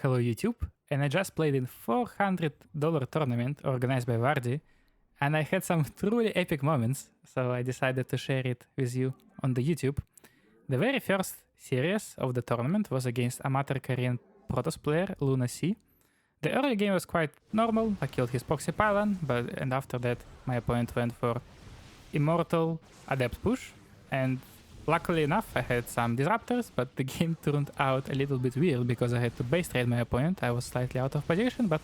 Hello YouTube, and I just played in $400 tournament organized by Vardy, and I had some truly epic moments, so I decided to share it with you on the YouTube. The very first series of the tournament was against amateur Korean Protoss player Luna C. The early game was quite normal, I killed his Proxy Pylon, and after that my opponent went for Immortal Adept push, and luckily enough I had some disruptors, but the game turned out a little bit weird because I had to base trade my opponent. I was slightly out of position, but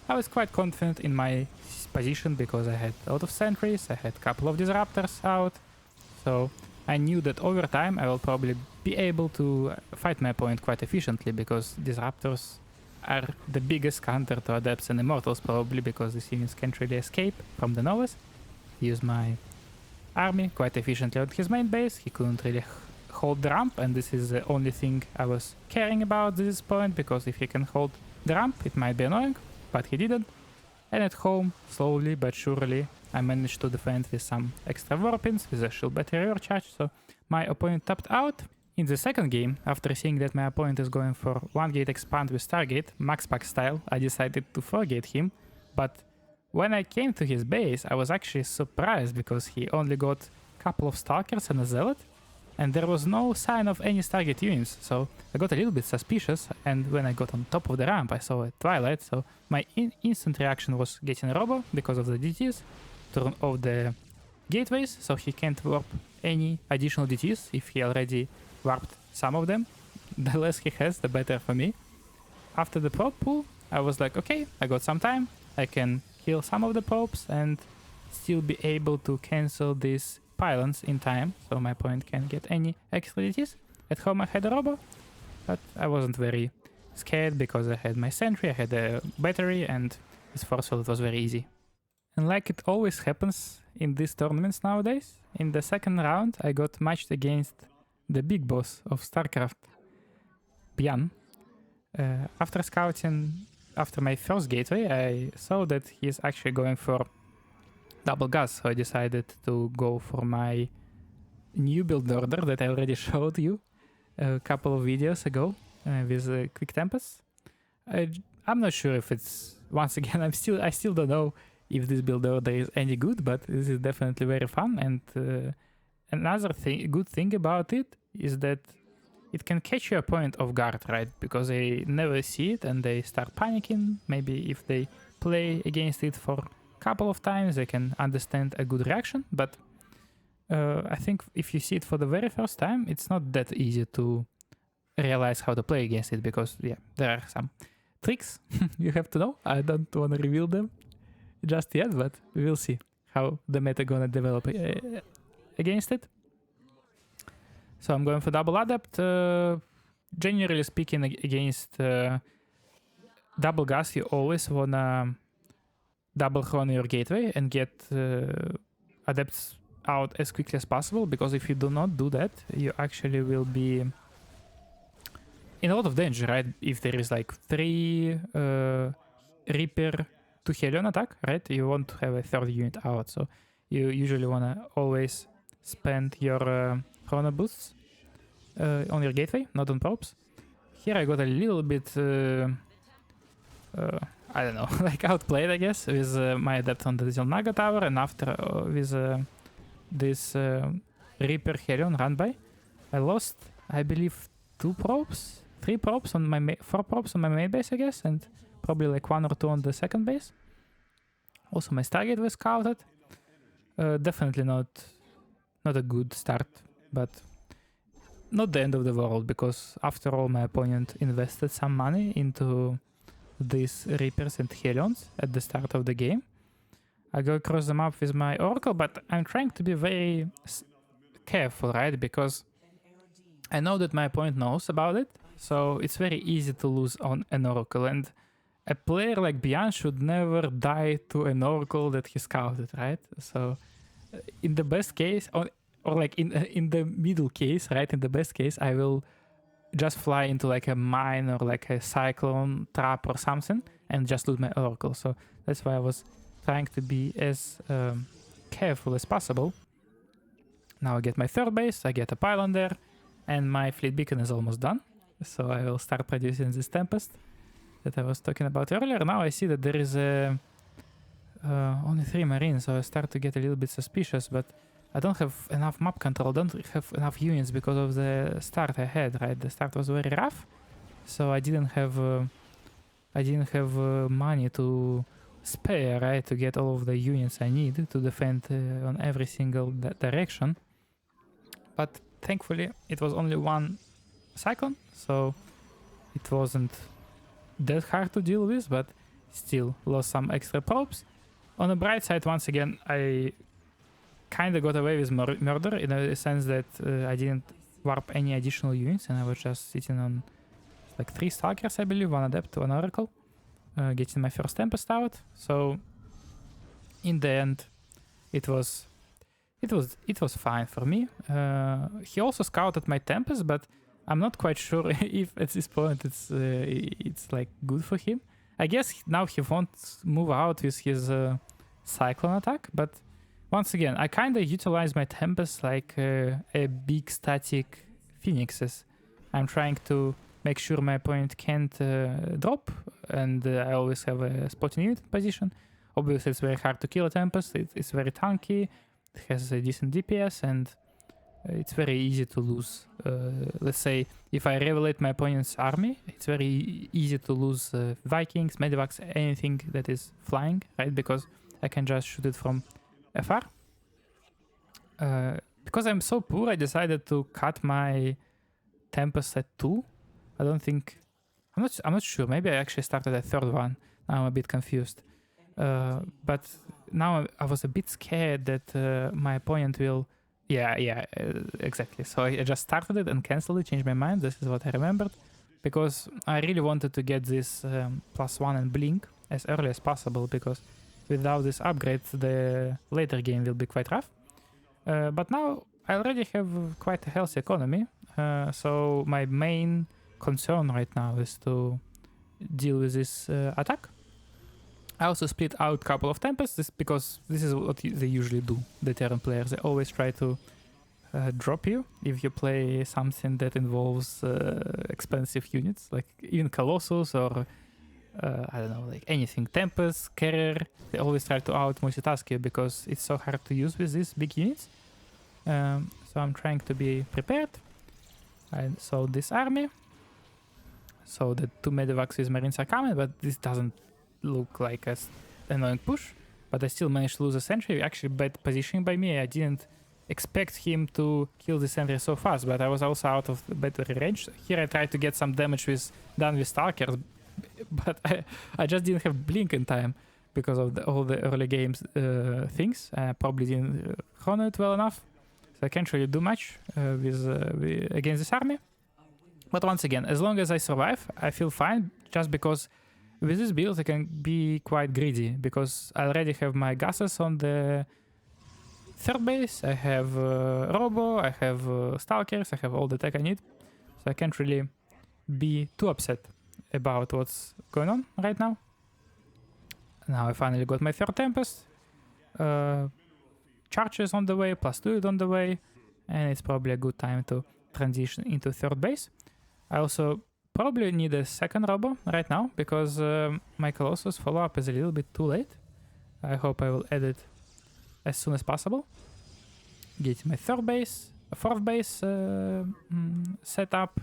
I was quite confident in my position because I had a lot of sentries, I had a couple of disruptors out, so I knew that over time I will probably be able to fight my opponent quite efficiently because disruptors are the biggest counter to adepts and immortals, probably because these units can't really escape from the novice. Use my army quite efficiently on his main base. He couldn't really hold the ramp, and this is the only thing I was caring about at this point, because if he can hold the ramp it might be annoying, but he didn't. And at home, slowly but surely, I managed to defend with some extra warpins with a shield battery recharge, so my opponent tapped out. In the second game, after seeing that my opponent is going for 1 gate expand with Stargate, max pack style, I decided to 4-gate him, but when I came to his base, I was actually surprised because he only got a couple of Stalkers and a Zealot, and there was no sign of any Stargate units, so I got a little bit suspicious, and when I got on top of the ramp I saw a Twilight, so my instant reaction was getting a Robo because of the DTs, turn off the gateways so he can't warp any additional DTs if he already warped some of them. The less he has, the better for me. After the probe pull, I was like, okay, I got some time, I can kill some of the probes and still be able to cancel these pylons in time, so my opponent can't get any extra DTs. At home I had a Robo, but I wasn't very scared because I had my sentry, I had a battery, and his forceful it was very easy. And like it always happens in these tournaments nowadays, in the second round I got matched against the big boss of StarCraft, Byan. After scouting after my first gateway, I saw that he's actually going for double gas, so I decided to go for my new build order that I already showed you a couple of videos ago with Quick Tempest. I'm not sure if it's, once again, I still don't know if this build order is any good, but this is definitely very fun. And another good thing about it is that it can catch your opponent off guard, right? Because they never see it and they start panicking. Maybe if they play against it for a couple of times, they can understand a good reaction. But I think if you see it for the very first time, it's not that easy to realize how to play against it, because yeah, there are some tricks you have to know. I don't want to reveal them just yet, but we'll see how the meta gonna develop against it. So I'm going for double adept. Generally speaking, against double gas, you always wanna double chrono your gateway and get adepts out as quickly as possible, because if you do not do that, you actually will be in a lot of danger, right? If there is like 3 Reaper to Helion attack, right? You want to have a third unit out, so you usually wanna always spend your chrono boosts on your gateway, not on probes. Here I got a little bit, I don't know, like outplayed, I guess, with my adept on the Zilnaga tower, and after with this Reaper Helion run by, I lost, I believe, 3 probes on my 4 probes on my main base, I guess, and probably like 1 or 2 on the second base. Also my Stargate was scouted. Definitely not a good start, but not the end of the world, because after all my opponent invested some money into these Reapers and Helions at the start of the game. I go across the map with my Oracle, but I'm trying to be very careful, right? Because I know that my opponent knows about it, so it's very easy to lose on an Oracle, and a player like Byan should never die to an Oracle that he scouted, right? So in the best case, or like in the middle case, right? In the best case, I will just fly into like a mine or like a cyclone trap or something and just lose my Oracle. So that's why I was trying to be as careful as possible. Now I get my third base, I get a pylon there, and my fleet beacon is almost done. So I will start producing this Tempest. that I was talking about earlier. Now I see that there is only 3 marines, so I start to get a little bit suspicious, but I don't have enough map control, don't have enough units because of the start I had, right? The start was very rough, so I didn't have money to spare, right, to get all of the units I need to defend on every single direction. But thankfully it was only one cyclone, so it wasn't that hard to deal with, but still lost some extra probes. On the bright side, once again, I kind of got away with murder in a sense that I didn't warp any additional units, and I was just sitting on like 3 stalkers, I believe, 1 adept, 1 oracle, getting my first tempest out. So in the end, it was fine for me. He also scouted my tempest, but I'm not quite sure if at this point it's like good for him. I guess now he won't move out with his cyclone attack, but once again, I kind of utilize my tempest like a big static phoenixes. I'm trying to make sure my opponent can't drop, and I always have a spotting unit in position. Obviously, it's very hard to kill a tempest. It's very tanky. It has a decent DPS, and it's very easy to lose. Let's say if I revelate my opponent's army, it's very easy to lose Vikings, Medivacs, anything that is flying, right? Because I can just shoot it from afar. Because I'm so poor, I decided to cut my Tempest at 2. I don't think... I'm not sure. Maybe I actually started at 3rd one. Now I'm a bit confused. But now I was a bit scared that my opponent will... Yeah, exactly. So I just started it and cancelled it, changed my mind. This is what I remembered. Because I really wanted to get this +1 and blink as early as possible, because without this upgrade, the later game will be quite rough. But now I already have quite a healthy economy. So my main concern right now is to deal with this attack. I also split out a couple of Tempests because this is what they usually do, the Terran players. They always try to drop you if you play something that involves expensive units, like even Colossus or I don't know, like anything, Tempest, Carrier. They always try to out multitask you because it's so hard to use with these big units. So I'm trying to be prepared. I sold this army. So the 2 Medivacs with Marines are coming, but this doesn't look like an annoying push. But I still managed to lose a sentry. Actually, bad positioning by me. I didn't expect him to kill the sentry so fast, but I was also out of battery range. Here I tried to get some damage done with Stalkers, but I just didn't have blink in time because of all the early games things. I probably didn't chrono it well enough, so I can't really do much against this army. But once again, as long as I survive, I feel fine, just because with this build I can be quite greedy, because I already have my gases on the 3rd base, I have Robo, I have Stalkers, I have all the tech I need, so I can't really be too upset about what's going on right now. Now I finally got my 3rd Tempest, Charges on the way, +2 on the way, and it's probably a good time to transition into 3rd base. I also probably need a 2nd Robo right now, because my Colossus follow-up is a little bit too late. I hope I will add it as soon as possible. Get my 4th base set up.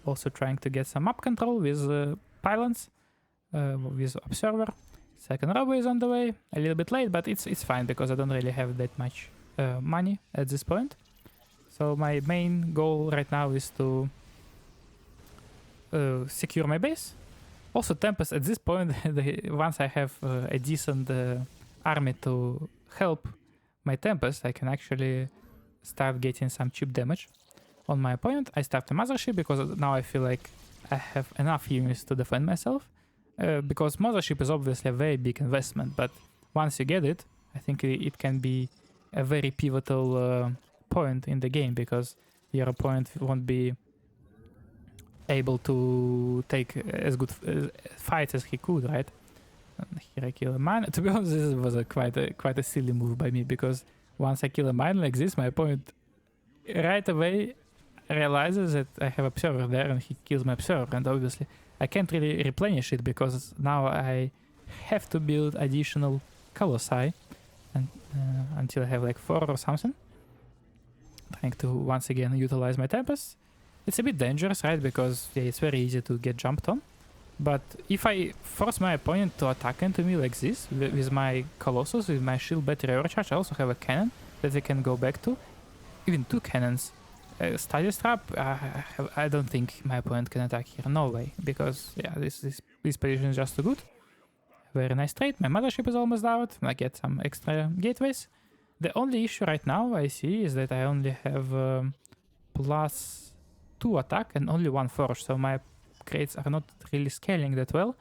Also trying to get some map control with pylons, with Observer. 2nd Robo is on the way, a little bit late, but it's fine because I don't really have that much money at this point. So my main goal right now is to secure my base. Also Tempest at this point, once I have a decent army to help my Tempest, I can actually start getting some cheap damage on my opponent. I start the Mothership because now I feel like I have enough units to defend myself. Because Mothership is obviously a very big investment, but once you get it, I think it can be a very pivotal point in the game, because your opponent won't be able to take as good fights as he could, right? And here I kill a mine. To be honest, this was quite a silly move by me, because once I kill a mine like this, my opponent right away realizes that I have Observer there, and he kills my Observer, and obviously I can't really replenish it because now I have to build additional colossi and until I have like 4 or something. Trying to once again utilize my tempest. It's a bit dangerous, right? Because yeah, it's very easy to get jumped on. But if I force my opponent to attack into me like this, with my Colossus, with my shield battery overcharge, I also have a cannon that I can go back to. Even 2 cannons. Study trap, I don't think my opponent can attack here. No way. Because yeah, this position is just too good. Very nice trade. My mothership is almost out. I get some extra gateways. The only issue right now I see is that I only have +2 attack and only 1 forge. So my crates are not really scaling that well.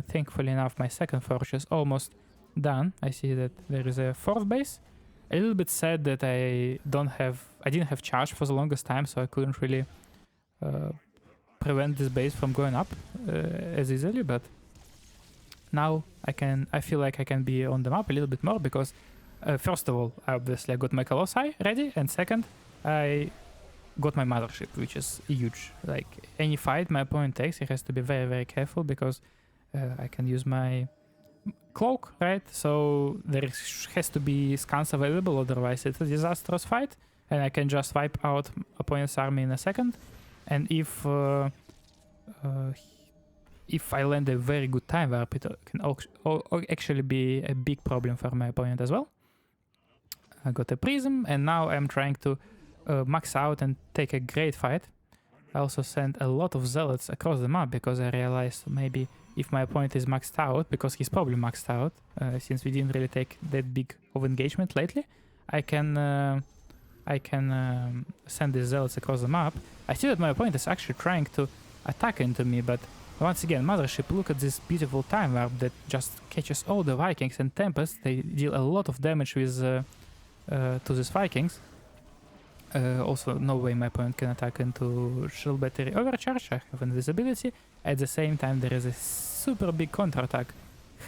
Thankfully enough, my second forge is almost done. I see that there is a 4th base. A little bit sad that I didn't have charge for the longest time, so I couldn't really prevent this base from going up as easily. But now I feel like I can be on the map a little bit more because first of all, obviously I got my Colossi ready, and second, I got my mothership, which is huge. Like any fight my opponent takes, he has to be very, very careful because I can use my cloak, right? So there has to be scans available, otherwise it's a disastrous fight, and I can just wipe out opponent's army in a second. And if I land a very good time warp, it can actually be a big problem for my opponent as well. I got a prism, and now I'm trying to max out and take a great fight. I also sent a lot of zealots across the map because I realized maybe if my opponent is maxed out, because he's probably maxed out, since we didn't really take that big of engagement lately, I can send these zealots across the map. I see that my opponent is actually trying to attack into me, but once again, mothership, look at this beautiful time warp that just catches all the Vikings and Tempest. They deal a lot of damage with to these Vikings. Also, no way my opponent can attack into shield battery overcharge. I have invisibility. At the same time, there is a super big counterattack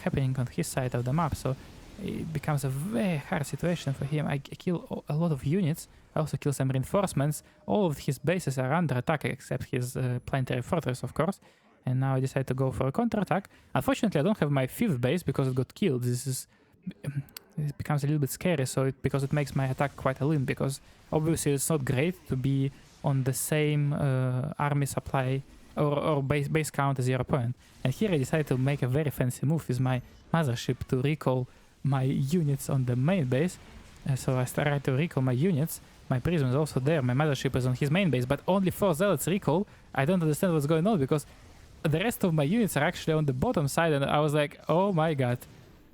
happening on his side of the map, so it becomes a very hard situation for him. I kill a lot of units. I also kill some reinforcements. All of his bases are under attack except his planetary fortress, of course. And now I decide to go for a counterattack. Unfortunately, I don't have my 5th base because it got killed. It becomes a little bit scary, because it makes my attack quite a limp, because obviously it's not great to be on the same army supply or base count as your opponent. And here I decided to make a very fancy move with my mothership to recall my units on the main base. So I started to recall my units. My prism is also there. My mothership is on his main base, but only 4 zealots recall. I don't understand what's going on because the rest of my units are actually on the bottom side, and I was like, oh my god,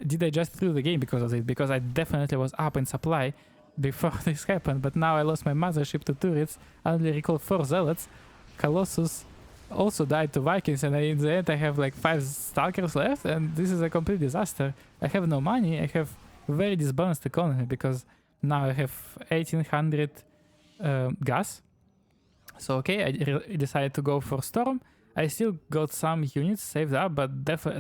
did I just lose the game because of it? Because I definitely was up in supply before this happened, but now I lost my mothership to turrets. I only recall 4 zealots. Colossus also died to Vikings, and in the end I have like 5 stalkers left, and this is a complete disaster. I have no money. I have very disbalanced economy because now I have 1800 gas. So okay, I decided to go for Storm. I still got some units saved up, but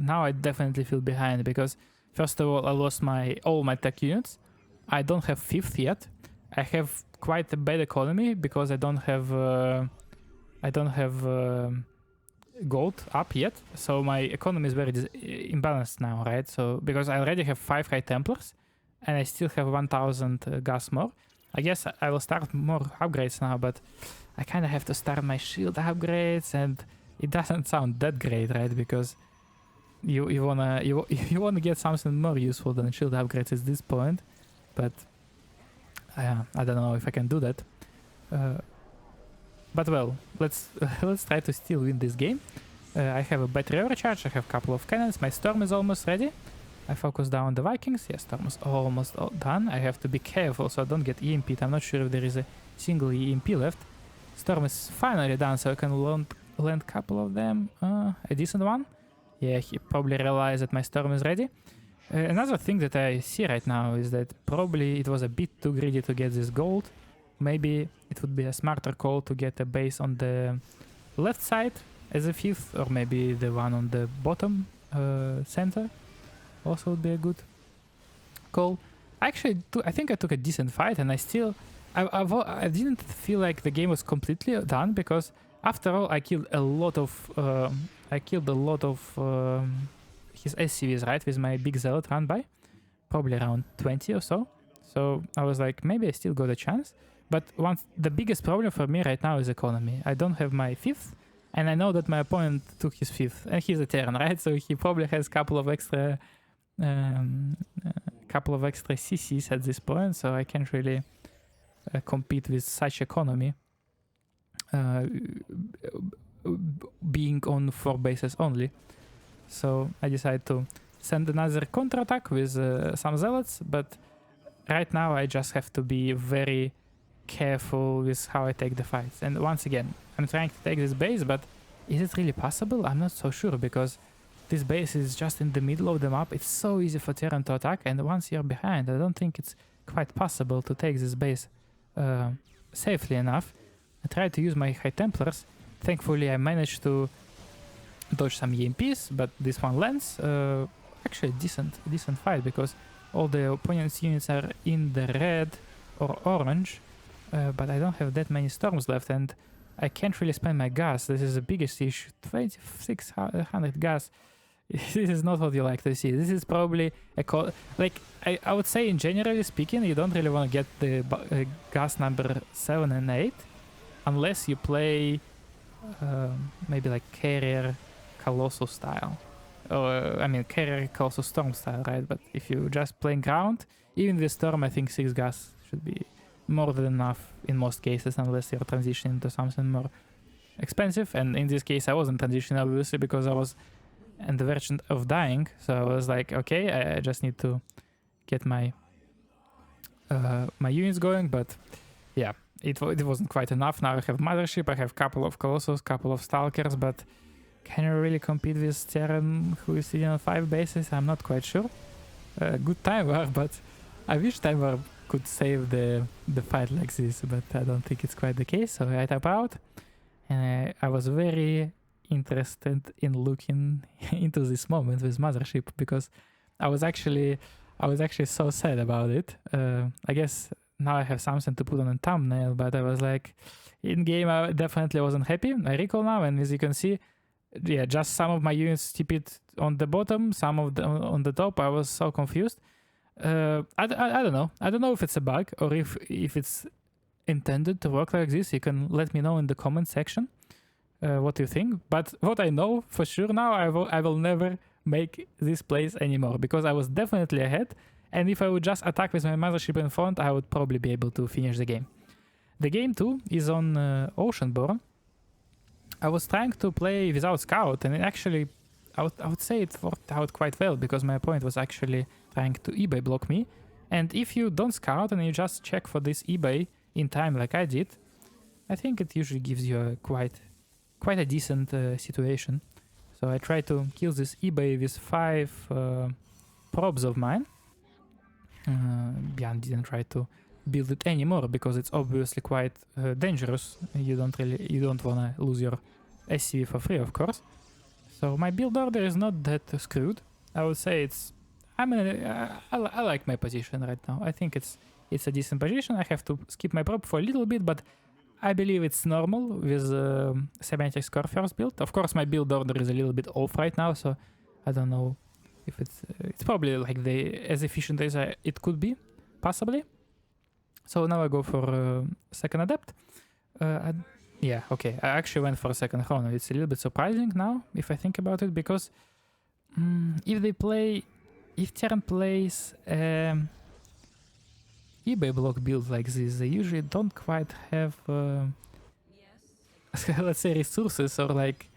now I definitely feel behind because first of all, I lost all my tech units. I don't have 5th yet. I have quite a bad economy because I don't have gold up yet. So my economy is very imbalanced now, right? So because I already have 5 High Templars and I still have 1000 gas more. I guess I will start more upgrades now, but I kind of have to start my shield upgrades, and it doesn't sound that great, right? Because you wanna get something more useful than shield upgrades at this point, but I don't know if I can do that. But well, let's try to still win this game. I have a battery overcharge. I have a couple of cannons. My storm is almost ready. I focus down on the Vikings. Yes, storm is almost done. I have to be careful so I don't get EMP'd. I'm not sure if there is a single EMP left. Storm is finally done, so I can land a couple of them. A decent one. Yeah, he probably realized that my storm is ready. Another thing that I see right now is that probably it was a bit too greedy to get this gold. Maybe it would be a smarter call to get a base on the left side as a 5th, or maybe the one on the bottom center also would be a good call. Actually, I think I took a decent fight, and I didn't feel like the game was completely done because After all, I killed a lot of his SCVs, right, with my big zealot run by, probably around 20 or so. So I was like, maybe I still got a chance. But the biggest problem for me right now is economy. I don't have my 5th, and I know that my opponent took his 5th, and he's a Terran, right? So he probably has a couple of extra CCs at this point, so I can't really compete with such economy. Being on 4 bases only. So I decided to send another counterattack with some zealots, but right now I just have to be very careful with how I take the fights. And once again, I'm trying to take this base, but is it really possible? I'm not so sure, because this base is just in the middle of the map. It's so easy for Terran to attack, and once you're behind, I don't think it's quite possible to take this base safely enough. I tried to use my High Templars. Thankfully, I managed to dodge some EMPs, but this one lands. Actually, decent fight, because all the opponent's units are in the red or orange, but I don't have that many storms left, and I can't really spend my gas. This is the biggest issue. 2600 gas. This is not what you like to see. This is probably I would say, in generally speaking, you don't really want to get the gas number 7 and 8 unless you play maybe like Carrier Colossal style. Or, I mean, Carrier Colossal Storm style, right? But if you just playing ground, even with Storm, I think 6 gas should be more than enough in most cases, unless you're transitioning to something more expensive. And in this case, I wasn't transitioning, obviously, because I was on the verge of dying. So I was like, okay, I just need to get my my units going. But yeah, it wasn't quite enough. Now I have Mothership, I have a couple of Colossus, couple of Stalkers, but can I really compete with Terran who is sitting on 5 bases? I'm not quite sure. Good Time War, but I wish Time War could save the fight like this, but I don't think it's quite the case. So I tap out, and I was very interested in looking into this moment with Mothership, because I was actually so sad about it. I guess now I have something to put on a thumbnail, but I was like, in game I definitely wasn't happy. I recall now, and as you can see, yeah, just some of my units TP'd on the bottom, some of them on the top. I was so confused. I don't know. I don't know if it's a bug or if it's intended to work like this. You can let me know in the comment section what you think. But what I know for sure now, I will never make this plays anymore, because I was definitely ahead, and if I would just attack with my Mothership in front, I would probably be able to finish the game. The game 2 is on Oceanborn. I was trying to play without Scout, and it actually, I would say it worked out quite well, because my opponent was actually trying to eBay block me. And if you don't Scout and you just check for this eBay in time like I did, I think it usually gives you a quite a decent situation. So I tried to kill this eBay with 5 probes of mine. Bjorn didn't try to build it anymore, because it's obviously quite dangerous. You don't wanna lose your SCV for free, of course. So my build order is not that screwed. I would say I like my position right now. I think it's a decent position. I have to skip my probe for a little bit, but I believe it's normal with Semantic Score first build. Of course, my build order is a little bit off right now, so I don't know if it's probably like as efficient as it could be, possibly. So now I go for second Adept. Yeah, okay, I actually went for a second Chrono. It's a little bit surprising now, if I think about it, because if Terran plays eBay block build like this, they usually don't quite have, let's say, resources or like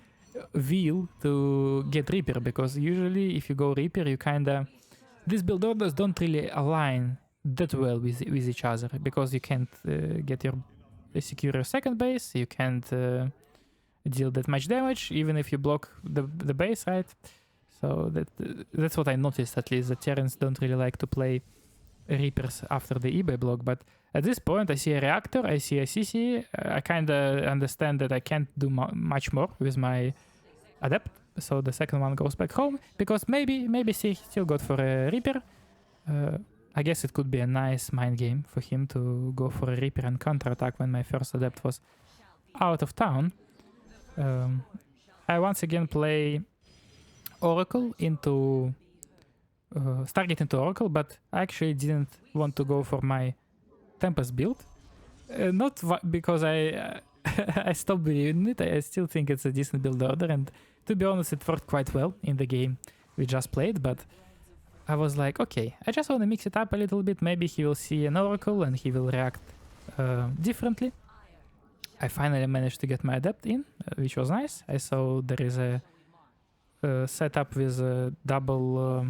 wheel to get Reaper, because usually if you go Reaper, you kinda, these build orders don't really align that well with each other, because you can't secure your second base, you can't deal that much damage even if you block the base, right? So that's what I noticed, at least, that Terrans don't really like to play Reapers after the eBay block. But at this point I see a Reactor, I see a CC, I kinda understand that I can't do much more with my Adept, so the second one goes back home, because maybe he still got for a Reaper. I guess it could be a nice mind game for him to go for a Reaper and counterattack when my first Adept was out of town. I once again play Oracle into Stargate into Oracle, but I actually didn't want to go for my Tempest build. Not because I I stopped believing it. I still think it's a decent build order, and to be honest, it worked quite well in the game we just played. But I was like, okay, I just want to mix it up a little bit. Maybe he will see an Oracle and he will react differently. I finally managed to get my Adept in, which was nice. I saw there is a setup with a double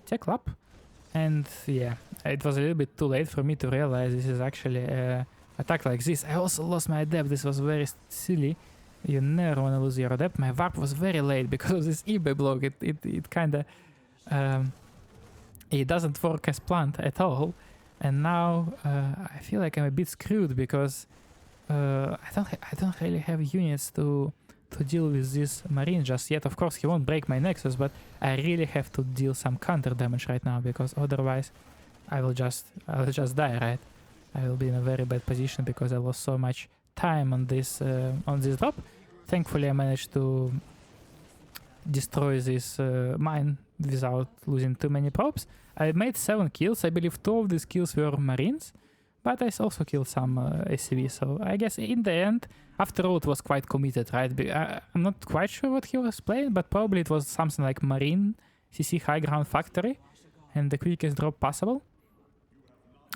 tech lab. And yeah, it was a little bit too late for me to realize this is actually an attack like this. I also lost my Adept. This was very silly. You never want to lose your Adept. My warp was very late because of this eBay block. It kind of... it doesn't work as planned at all. And now I feel like I'm a bit screwed because I don't really have units to deal with this Marine just yet. Of course, he won't break my Nexus, but I really have to deal some counter damage right now because otherwise I will just die, right? I will be in a very bad position because I lost so much time on this drop. Thankfully, I managed to destroy this mine without losing too many probes. I made 7 kills. I believe 2 of these kills were Marines, but I also killed some SCV. So I guess in the end, after all, it was quite committed, right? I'm not quite sure what he was playing, but probably it was something like Marine CC High Ground Factory and the quickest drop possible.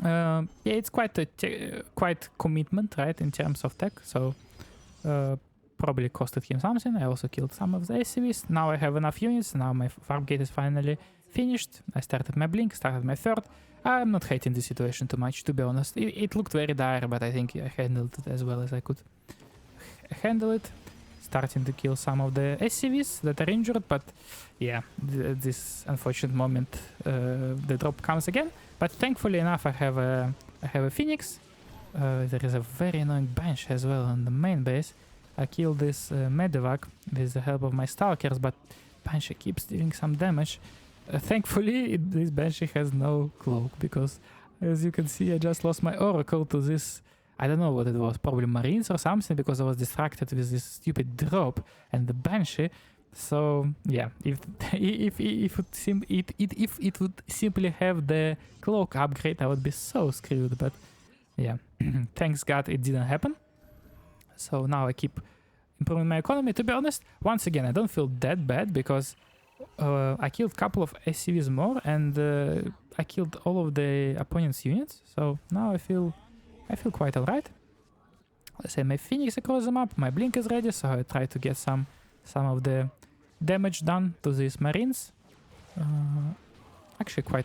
Yeah, it's quite commitment, right, in terms of tech. So probably costed him something. I also killed some of the SCVs. Now I have enough units. Now my farm gate is finally finished. I started my blink, started my third. I'm not hating the situation too much, to be honest. It looked very dire, but I think I handled it as well as I could handle it. Starting to kill some of the SCVs that are injured, but yeah, this unfortunate moment, the drop comes again. But thankfully enough, I have a Phoenix. There is a very annoying bench as well on the main base. I killed this Medivac with the help of my Stalkers, but Banshee keeps doing some damage. Thankfully, this Banshee has no cloak, because as you can see, I just lost my Oracle to this, I don't know what it was, probably Marines or something, because I was distracted with this stupid drop and the Banshee. So yeah, if it would simply have the cloak upgrade, I would be so screwed. But yeah, thanks God it didn't happen. So now I keep improving my economy. To be honest, once again, I don't feel that bad because I killed a couple of SCVs more and I killed all of the opponent's units. So now I feel quite alright. Let's say my Phoenix across the map, my Blink is ready, so I try to get some of the damage done to these Marines. Actually,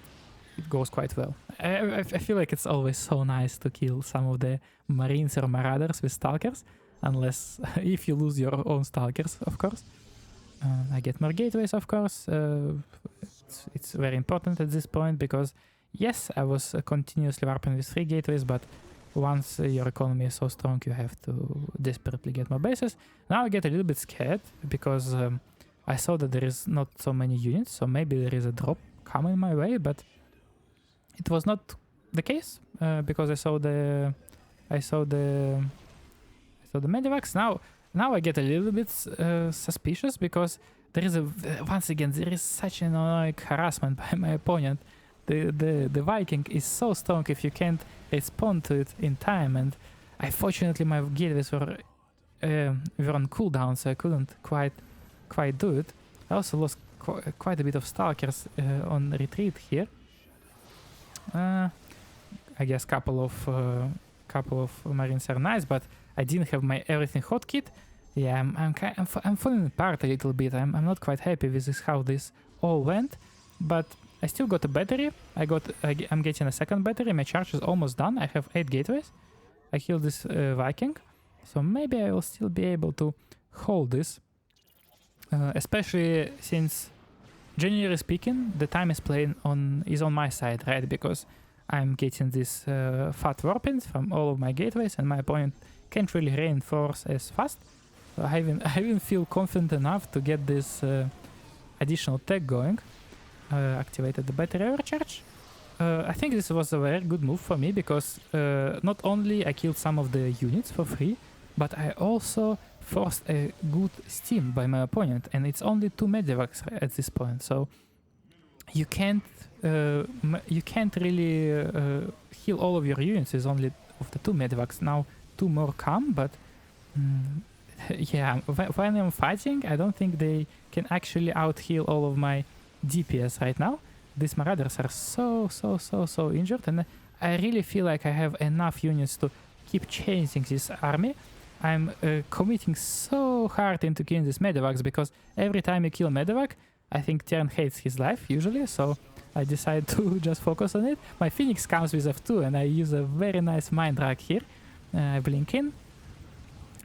it goes quite well. I feel like it's always so nice to kill some of the Marines or Marauders with Stalkers, unless if you lose your own Stalkers, of course. I get more gateways, of course. It's very important at this point because, yes, I was continuously warping with 3 gateways, but once your economy is so strong, you have to desperately get more bases. Now I get a little bit scared because I saw that there is not so many units, so maybe there is a drop coming my way, but it was not the case because I saw the Medivacs. Now I get a little bit suspicious because there is once again there is such an annoying harassment by my opponent. The Viking is so strong if you can't respond to it in time, and unfortunately my gateways were on cooldown, so I couldn't quite do it. I also lost quite a bit of Stalkers on retreat here. I guess couple of Marines are nice, but I didn't have my everything hotkit. Yeah, I'm falling apart a little bit. I'm not quite happy with this, how this all went, but I still got a battery. I'm getting a second battery. My charge is almost done. I have 8 gateways. I killed this Viking, so maybe I will still be able to hold this. Especially since, generally speaking, the time is on my side, right? Because I'm getting this fat warpings from all of my gateways, and my opponent can't really reinforce as fast. So I even feel confident enough to get this additional tech going. Activated the battery overcharge. I think this was a very good move for me because not only I killed some of the units for free, but I also forced a good steam by my opponent, and it's only 2 medivacs at this point, so you can't really heal all of your units with only of the 2 medivacs. Now 2 more come, but yeah, when I'm fighting, I don't think they can actually out heal all of my DPS right now. These Marauders are so injured, and I really feel like I have enough units to keep chasing this army. I'm committing so hard into killing these Medivacs, because every time you kill Medivac, I think Tern hates his life usually, so I decide to just focus on it. My Phoenix comes with F2, and I use a very nice Mind Drag here. I blink in,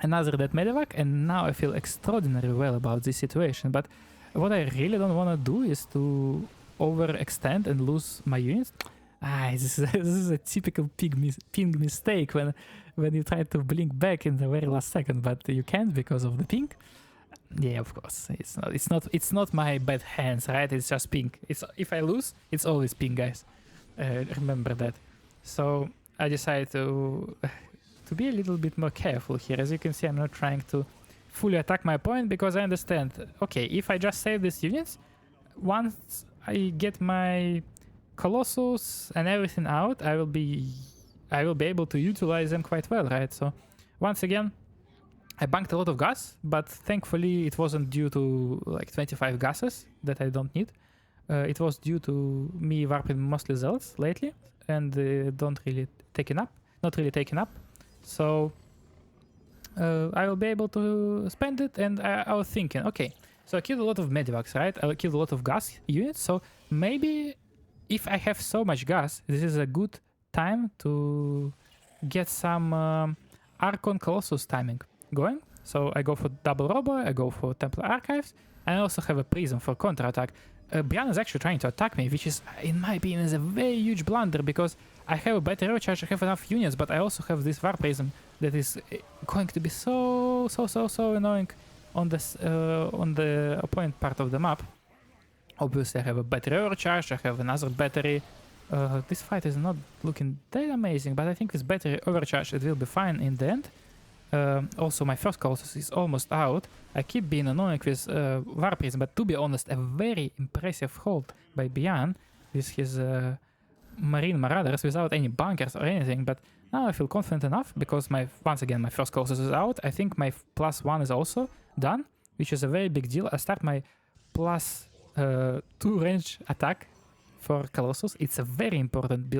another dead Medivac, and now I feel extraordinarily well about this situation. But what I really don't want to do is to overextend and lose my units. This is a typical ping mistake when you try to blink back in the very last second, but you can't because of the ping. Yeah, of course. It's not my bad hands, right? It's just ping. If I lose, it's always ping, guys. Remember that. So I decided to be a little bit more careful here. As you can see, I'm not trying to fully attack my opponent, because I understand, okay, if I just save these units, once I get my Colossus and everything out, I will be able to utilize them quite well, right? So once again, I banked a lot of gas, but thankfully it wasn't due to like 25 gases that I don't need. It was due to me warping mostly zealots lately, and not really taken up. So I will be able to spend it, and I was thinking, okay, so I killed a lot of medivacs, right? I killed a lot of gas units, so maybe if I have so much gas, this is a good time to get some Archon Colossus timing going. So I go for double Robo, I go for Templar Archives, and I also have a Prism for counterattack. Brianna is actually trying to attack me, which is, in my opinion, is a very huge blunder, because I have a better recharge, I have enough units, but I also have this War Prism that is going to be so annoying on the opponent part of the map. Obviously, I have a battery overcharge, I have another battery. This fight is not looking that amazing, but I think with battery overcharge it will be fine in the end. Also, my first Colossus is almost out. I keep being annoying with War Prism, but to be honest, a very impressive hold by Bian with his Marine Marauders without any bunkers or anything. But now I feel confident enough, because once again my first Colossus is out. I think my +1 is also done, which is a very big deal. I start my +2 range attack for Colossus. It's a very important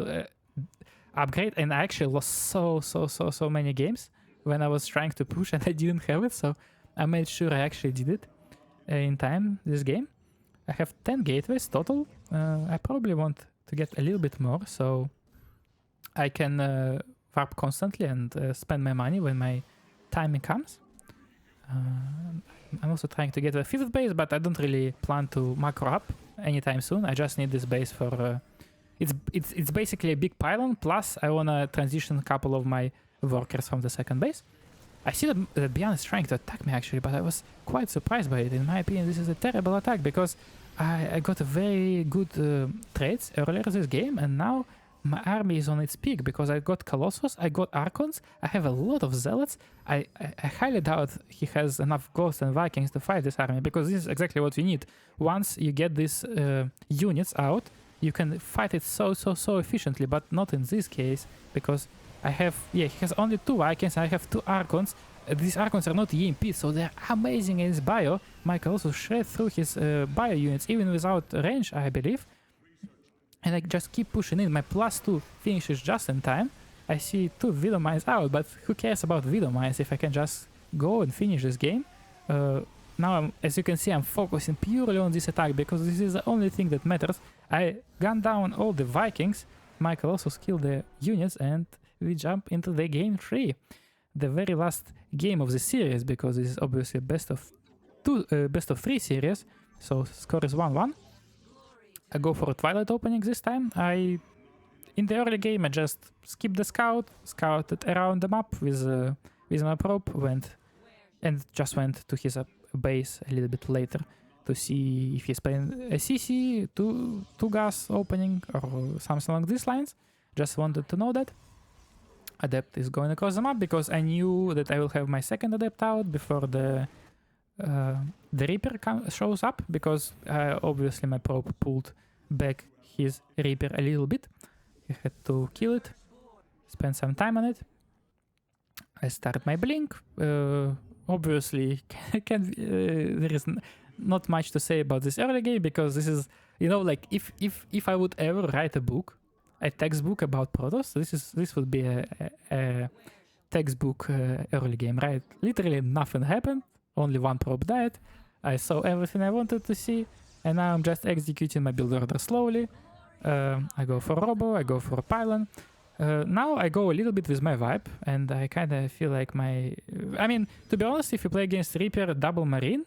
upgrade, and I actually lost so many games when I was trying to push and I didn't have it, so I made sure I actually did it in time this game. I have 10 gateways total. I probably want to get a little bit more, so I can warp constantly and spend my money when my timing comes. I'm also trying to get a 5th base, but I don't really plan to macro up anytime soon. I just need this base for... It's basically a big pylon, plus I want to transition a couple of my workers from the 2nd base. I see that Bian is trying to attack me actually, but I was quite surprised by it. In my opinion, this is a terrible attack, because I got a very good trades earlier this game, and now my army is on its peak, because I got Colossus, I got Archons, I have a lot of Zealots. I highly doubt he has enough Ghosts and Vikings to fight this army, because this is exactly what you need. Once you get these units out, you can fight it so efficiently, but not in this case, because he has only 2 Vikings, and I have 2 Archons. These Archons are not EMP, so they're amazing in his bio. Michael also shred through his bio units, even without range, I believe. And I just keep pushing in. My +2 finishes just in time. I see 2 Widow Mines out, but who cares about Widow Mines if I can just go and finish this game? Now, as you can see, I'm focusing purely on this attack, because this is the only thing that matters. I gunned down all the Vikings. Michael also killed the units, and we jump into the game 3. The very last game of the series, because this is obviously best of 3 series. So score is 1-1. I go for a Twilight opening this time. In the early game, I just skipped the scouted around the map with my probe, went to his base a little bit later to see if he's playing a CC, two gas opening, or something along these lines. Just wanted to know that. Adept is going across the map because I knew that I will have my second Adept out before the Reaper shows up, because obviously my probe pulled back his Reaper a little bit. He had to kill it, spend some time on it. I start my blink. Obviously, there is not much to say about this early game, because this is, you know, like if I would ever write a textbook about Protoss, this would be a textbook early game, right? Literally nothing happened. Only one probe died. I saw everything I wanted to see, and now I'm just executing my build order slowly. I go for Robo, I go for a Pylon. Now I go a little bit with my vibe, and I kind of feel like I mean, to be honest, if you play against Reaper double Marine,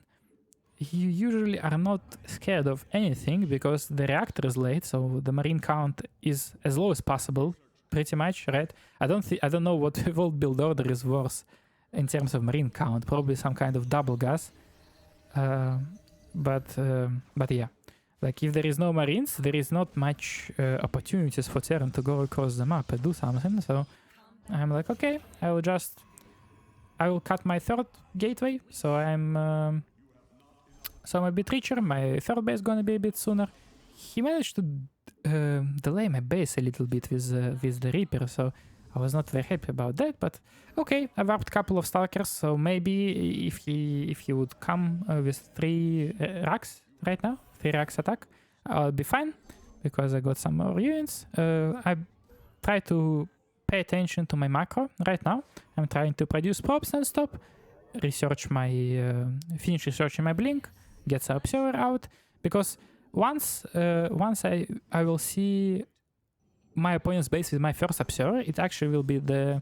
you usually are not scared of anything, because the reactor is late, so the Marine count is as low as possible, pretty much, right? I don't know what Vault build order is worse in terms of Marine count, probably some kind of double gas. But yeah, like if there is no Marines, there is not much opportunities for Terran to go across the map and do something. So I'm like, okay, I will cut my third gateway. So I'm a bit richer. My third base gonna be a bit sooner. He managed to delay my base a little bit with the Reaper, so I was not very happy about that, but okay, I warped a couple of Stalkers, so maybe if he would come with 3 racks right now, 3 racks attack, I'll be fine, because I got some more units. I try to pay attention to my macro right now. I'm trying to produce probes non-stop, finish researching my blink, get some observer out, because once I will see my opponent's base with my first observer, it actually will be the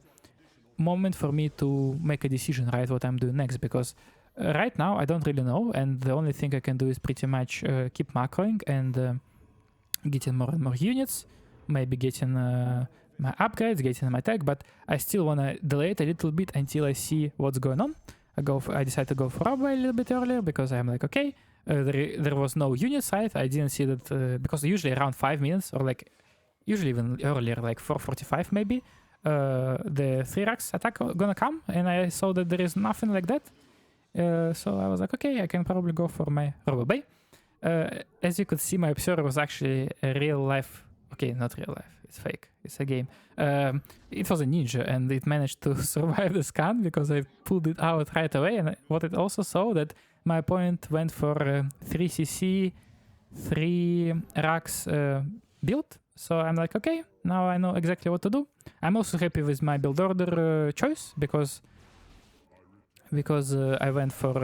moment for me to make a decision, right, what I'm doing next, because right now I don't really know, and the only thing I can do is pretty much keep macroing and getting more and more units, maybe getting my upgrades, getting my tech, but I still want to delay it a little bit until I see what's going on. I decide to go for Robo a little bit earlier, because I'm like, okay, there was no units, right? I didn't see that, because usually around 5 minutes, or like usually even earlier, like 4:45 maybe, the 3 racks attack gonna come, and I saw that there is nothing like that. So I was like, okay, I can probably go for my Robo Bay. As you could see, my observer was actually a real life, okay, not real life, it's fake, it's a game. It was a ninja, and it managed to survive the scan because I pulled it out right away. And what it also saw, that my opponent went for 3cc 3 racks build. So I'm like, okay, now I know exactly what to do. I'm also happy with my build order choice, because I went for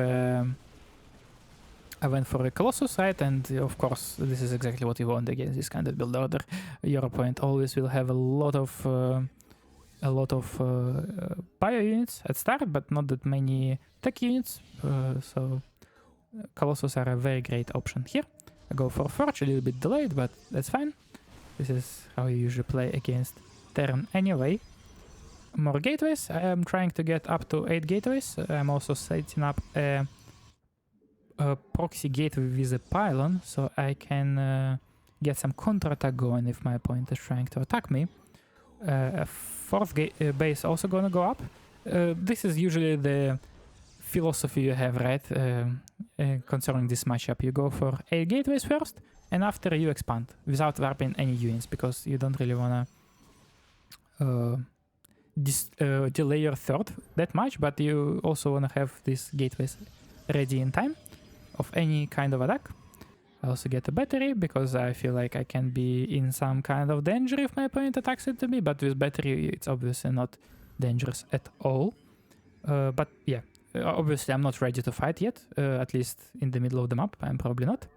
a Colossus, right? And of course, this is exactly what you want against this kind of build order. Your opponent always will have a lot of bio units at start, but not that many tech units. So Colossus are a very great option here. I go for Forge, a little bit delayed, but that's fine. This is how you usually play against Terran anyway. More gateways. I am trying to get up to 8 gateways. I'm also setting up a proxy gateway with a pylon, so I can get some counter-attack going if my opponent is trying to attack me. A 4th base also gonna go up. This is usually the philosophy you have, right? Concerning this matchup. You go for 8 gateways first, and after you expand without warping any units, because you don't really wanna delay your third that much, but you also wanna have these gateways ready in time of any kind of attack. I also get a battery, because I feel like I can be in some kind of danger if my opponent attacks into me, but with battery it's obviously not dangerous at all. But yeah, obviously I'm not ready to fight yet, at least in the middle of the map, I'm probably not.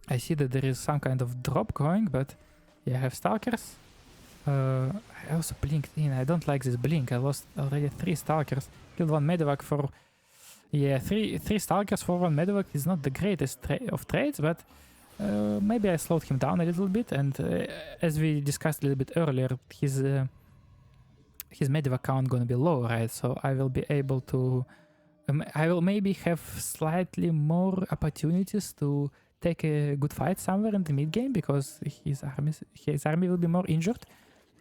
I see that there is some kind of drop going, but yeah, I have Stalkers. I also blinked in. I don't like this blink. I lost already 3 Stalkers. Killed 1 Medevac for... Yeah, 3 Stalkers for 1 Medevac is not the greatest of trades, but maybe I slowed him down a little bit. And as we discussed a little bit earlier, his Medevac count gonna be low, right? So I will be able to... I will maybe have slightly more opportunities to take a good fight somewhere in the mid game, because his army will be more injured.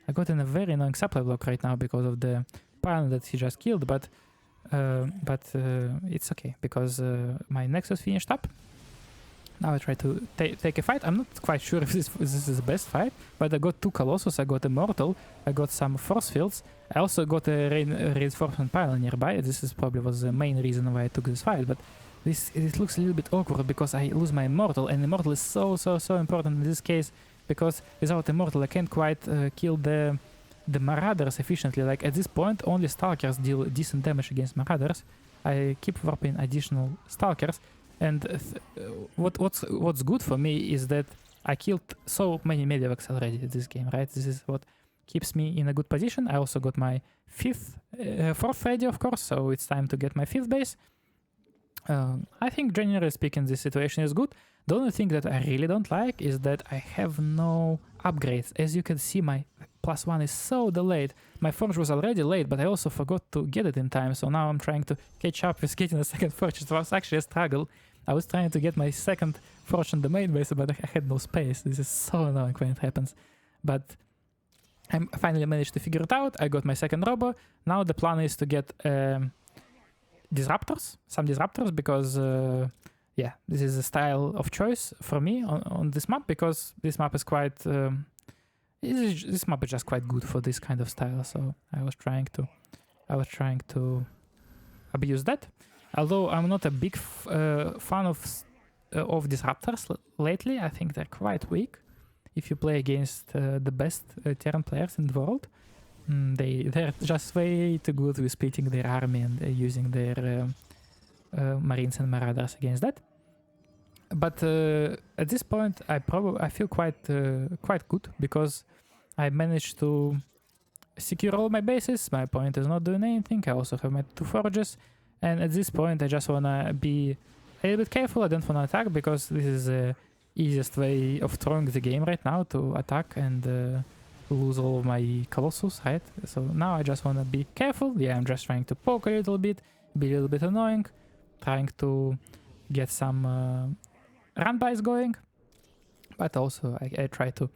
I got in a very annoying supply block right now because of the pylon that he just killed, but it's okay because my Nexus finished up. Now I try to take a fight. I'm not quite sure if this is the best fight, but I got 2 Colossus, I got Immortal, I got some Force Fields, I also got a Reinforcement Pylon nearby. This is probably was the main reason why I took this fight, but it looks a little bit awkward because I lose my Immortal, and Immortal is so important in this case, because without Immortal I can't quite kill the Marauders efficiently. Like at this point only Stalkers deal decent damage against Marauders. I keep warping additional Stalkers, and what's good for me is that I killed so many Medivacs already in this game, right? This is what keeps me in a good position. I also got my 4th ready, of course, so it's time to get my 5th base. I think generally speaking this situation is good. The only thing that I really don't like is that I have no upgrades. As you can see, my +1 is so delayed. My Forge was already late, but I also forgot to get it in time, so now I'm trying to catch up with getting a second Forge. It was actually a struggle. I was trying to get my second Forge on the main base, but I had no space. This is so annoying when it happens. But I finally managed to figure it out. I got my second Robo. Now the plan is to get some Disruptors, because yeah, this is a style of choice for me on this map, because this map is quite this map is just quite good for this kind of style. So I was trying to abuse that. Although I'm not a big fan of Disruptors lately. I think they're quite weak if you play against the best Terran players in the world. They're just way too good with splitting their army and using their Marines and Marauders against that. But at this point, I feel quite good, because I managed to secure all my bases. My opponent is not doing anything. I also have my 2 Forges, and at this point, I just wanna be a little bit careful. I don't wanna attack, because this is the easiest way of throwing the game right now, to attack and lose all of my Colossus, right? So now I just wanna be careful. Yeah, I'm just trying to poke a little bit, be a little bit annoying, trying to get some run-bys going, but also I try to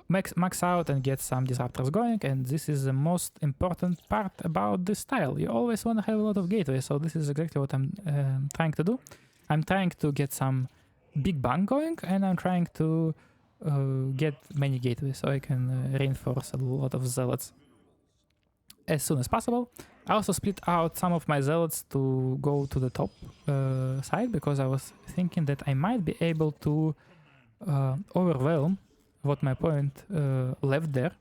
max out and get some Disruptors going, and this is the most important part about this style. You always want to have a lot of gateways, so this is exactly what I'm trying to do. I'm trying to get some big bang going, and I'm trying to get many gateways so I can reinforce a lot of Zealots as soon as possible. I also split out some of my Zealots to go to the top side, because I was thinking that I might be able to overwhelm what my opponent left there.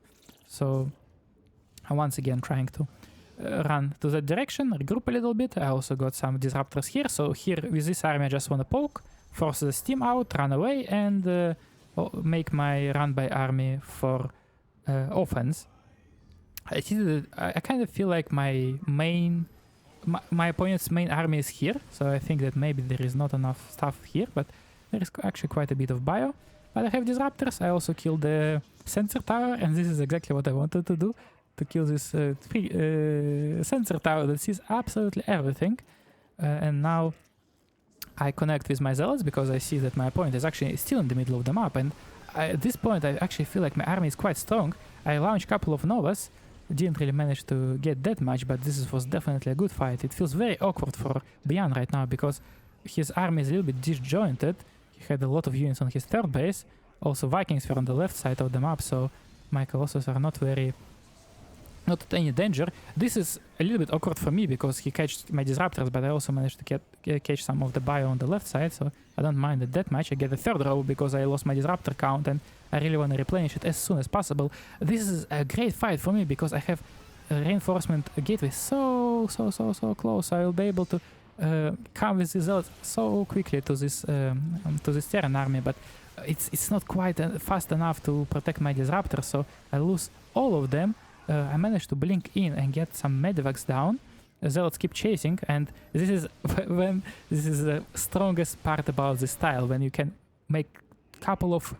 So I'm once again trying to run to that direction, regroup a little bit. I also got some Disruptors here, so here with this army I just want to poke, force the steam out, run away, and make my run-by army for offense. I kind of feel like my opponent's main army is here, so I think that maybe there is not enough stuff here, but there is actually quite a bit of bio. But I have Disruptors. I also killed the Sensor Tower, and this is exactly what I wanted to do, to kill this Sensor Tower that sees absolutely everything. And now I connect with my Zealots, because I see that my opponent is actually still in the middle of the map, and at this point I actually feel like my army is quite strong. I launched a couple of Novas, didn't really manage to get that much, but this was definitely a good fight. It feels very awkward for Beyond right now, because his army is a little bit disjointed. He had a lot of units on his 3rd base. Also Vikings were on the left side of the map, so my Colossus are not at any danger. This is a little bit awkward for me, because he catched my Disruptors, but I also managed to catch some of the bio on the left side, so I don't mind it that much. I get a 3rd row because I lost my Disruptor count, and I really want to replenish it as soon as possible. This is a great fight for me, because I have a reinforcement gateway so close. I will be able to come with these Zealots so quickly to this Terran army, but it's not quite fast enough to protect my Disruptors, so I lose all of them. I managed to blink in and get some Medivacs down. Zealots keep chasing, and this is the strongest part about this style, when you can make couple of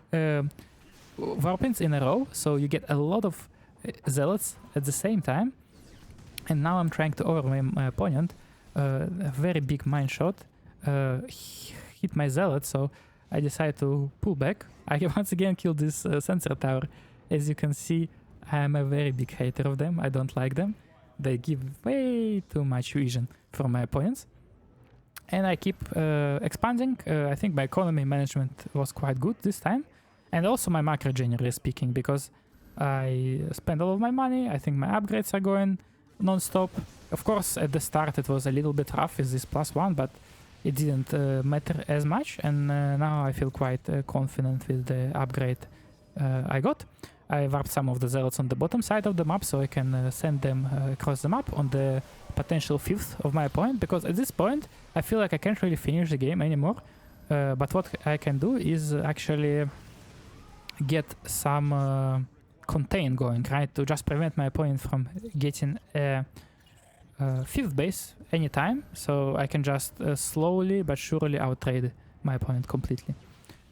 warpins in a row, so you get a lot of Zealots at the same time. And now I'm trying to overwhelm my opponent. A very big mine shot hit my Zealot, so I decided to pull back. I once again killed this Sensor Tower. As you can see, I'm a very big hater of them. I don't like them. They give way too much vision for my opponents. And I keep expanding. I think my economy management was quite good this time. And also my macro, generally speaking, because I spend all of my money. I think my upgrades are going non-stop. Of course, at the start it was a little bit rough with this +1, but it didn't matter as much. And now I feel quite confident with the upgrade I got. I warped some of the zealots on the bottom side of the map so I can send them across the map on the potential 5th of my opponent, because at this point I feel like I can't really finish the game anymore. But what I can do is actually get some contain going, right, to just prevent my opponent from getting a 5th base anytime, so I can just slowly but surely outtrade my opponent completely.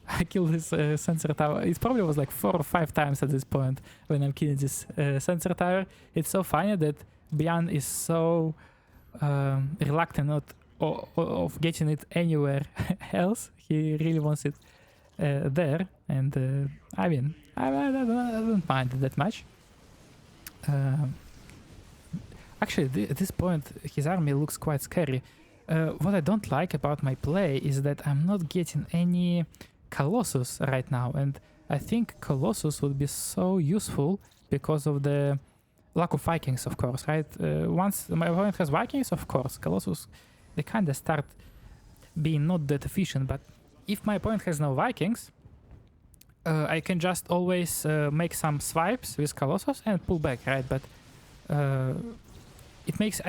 I killed this sensor tower. It probably was like 4 or 5 times at this point when I'm killing this sensor tower. It's so funny that Bian is so reluctant of getting it anywhere else. He really wants it there, and I mean, I don't mind it that much. Actually, at this point, his army looks quite scary. What I don't like about my play is that I'm not getting any Colossus right now, and I think Colossus would be so useful because of the lack of Vikings, of course, right? Once my opponent has Vikings, of course, Colossus, they kind of start being not that efficient, but if my opponent has no Vikings, I can just always make some swipes with Colossus and pull back, right? But I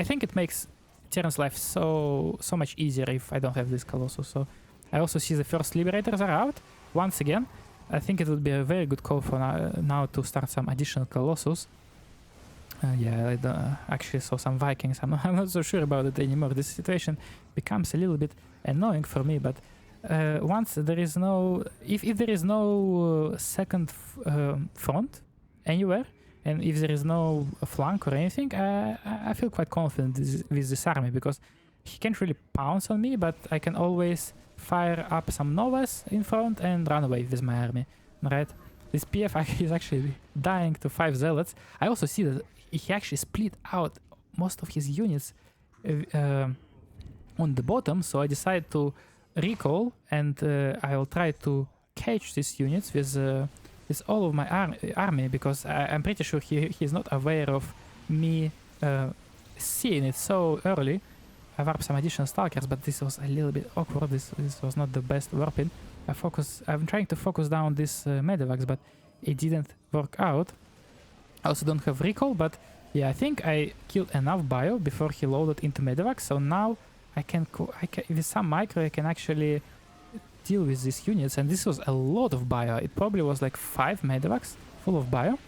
think it makes Terran's life so much easier if I don't have this Colossus. So I also see the first Liberators are out. Once again, I think it would be a very good call for now to start some additional Colossus. Yeah, I actually saw some Vikings. I'm not so sure about it anymore. This situation becomes a little bit annoying for me, but once there is no... If there is no second front anywhere, and if there is no flank or anything, I feel quite confident with this army, because he can't really pounce on me, but I can always fire up some Novas in front and run away with my army, right? This PF is actually dying to 5 zealots. I also see that he actually split out most of his units on the bottom, so I decided to recall, and I will try to catch these units with all of my army, because I'm pretty sure he is not aware of me seeing it so early. I warped some additional stalkers, but this was a little bit awkward. This was not the best warping. I'm trying to focus down this medevacs, but it didn't work out. I also don't have recall, but yeah, I think I killed enough bio before he loaded into medevacs, so now I can with some micro I can actually deal with these units, and this was a lot of bio. It probably was like 5 medevacs full of bio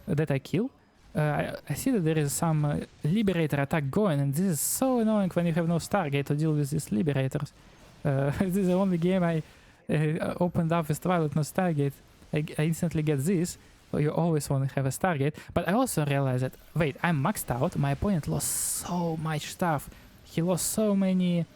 that I killed. I see that there is some Liberator attack going, and this is so annoying when you have no Stargate to deal with these Liberators. This is the only game I opened up with Twilight, no Stargate. I instantly get this, so you always want to have a Stargate. But I also realized that, wait, I'm maxed out, my opponent lost so much stuff. He lost so many